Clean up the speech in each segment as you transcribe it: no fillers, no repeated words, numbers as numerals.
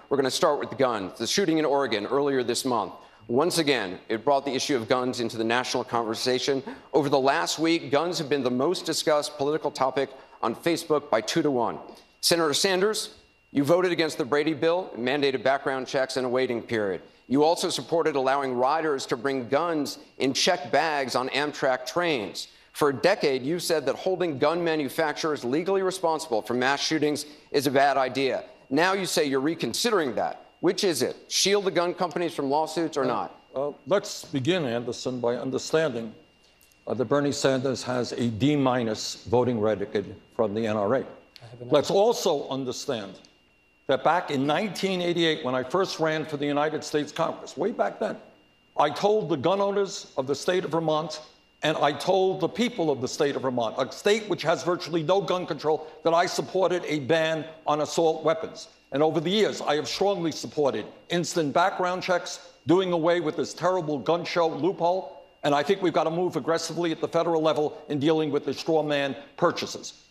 We're going to start with the guns. The shooting in Oregon earlier this month. Once again, it brought the issue of guns into the national conversation. Over the last week, guns have been the most discussed political topic on Facebook by 2 to 1. Senator Sanders, you voted against the Brady bill, mandated background checks and a waiting period. You also supported allowing riders to bring guns in checked bags on Amtrak trains. For a decade, you said that holding gun manufacturers legally responsible for mass shootings is a bad idea. Now you say you're reconsidering that. Which is it? Shield the gun companies from lawsuits or not? Let's begin, Anderson, by understanding that Bernie Sanders has a D- voting record from the NRA. Let's also understand that back in 1988, when I first ran for the United States Congress, way back then, I told the gun owners of the state of Vermont, and I told the people of the state of Vermont, a state which has virtually no gun control, that I supported a ban on assault weapons. And over the years, I have strongly supported instant background checks, doing away with this terrible gun show loophole, and I think we've got to move aggressively at the federal level in dealing with the straw man purchases.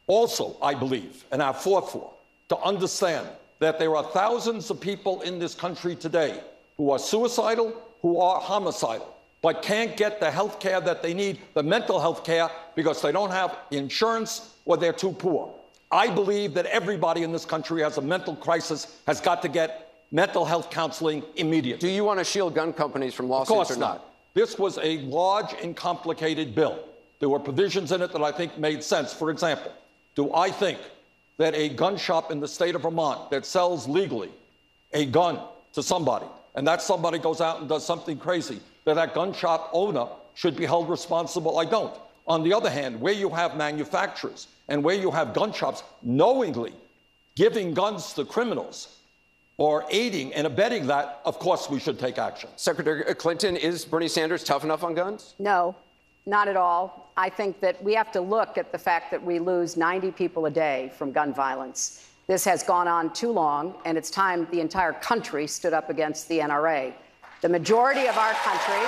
Also, I believe, and I've fought for, to understand that there are thousands of people in this country today who are suicidal, who are homicidal, but can't get the health care that they need, the mental health care, because they don't have insurance or they're too poor. I believe that everybody in this country has a mental crisis, has got to get mental health counseling immediately. Do you want to shield gun companies from lawsuits or not? This was a large and complicated bill. There were provisions in it that I think made sense. For example, do I think that a gun shop in the state of Vermont that sells legally a gun to somebody, and that somebody goes out and does something crazy, that gun shop owner should be held responsible? I don't. On the other hand, where you have manufacturers and where you have gun shops knowingly giving guns to criminals or aiding and abetting that, of course we should take action. Secretary Clinton, is Bernie Sanders tough enough on guns? No, not at all. I think that we have to look at the fact that we lose 90 people a day from gun violence. This has gone on too long, and it's time the entire country stood up against the NRA. The majority of our country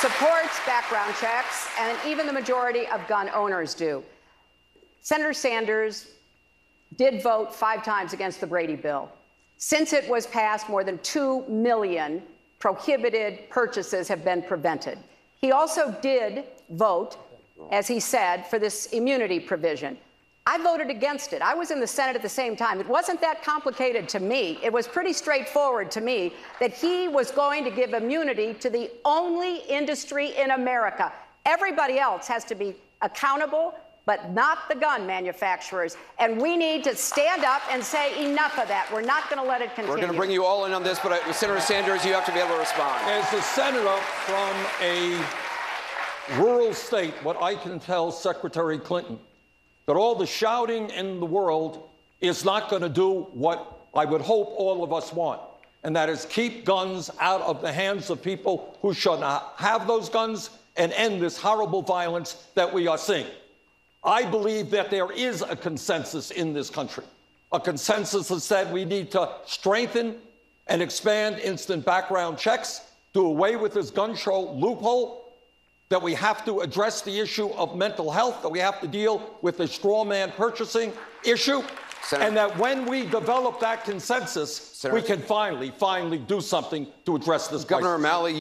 supports background checks, and even the majority of gun owners do. Senator Sanders did vote 5 times against the Brady bill. Since it was passed, more than 2 million prohibited purchases have been prevented. He also did vote, as he said, for this immunity provision. I voted against it. I was in the Senate at the same time. It wasn't that complicated to me. It was pretty straightforward to me that he was going to give immunity to the only industry in America. Everybody else has to be accountable, but not the gun manufacturers. And we need to stand up and say enough of that. We're not going to let it continue. We're going to bring you all in on this, but Senator Sanders, you have to be able to respond. As a senator from a rural state, what I can tell Secretary Clinton, that all the shouting in the world is not going to do what I would hope all of us want, and that is keep guns out of the hands of people who should not have those guns and end this horrible violence that we are seeing. I believe that there is a consensus in this country, a consensus that said we need to strengthen and expand instant background checks, do away with this gun show loophole, that we have to address the issue of mental health, that we have to deal with the straw man purchasing issue, and that when we develop that consensus, we can finally do something to address this crisis. Governor O'Malley.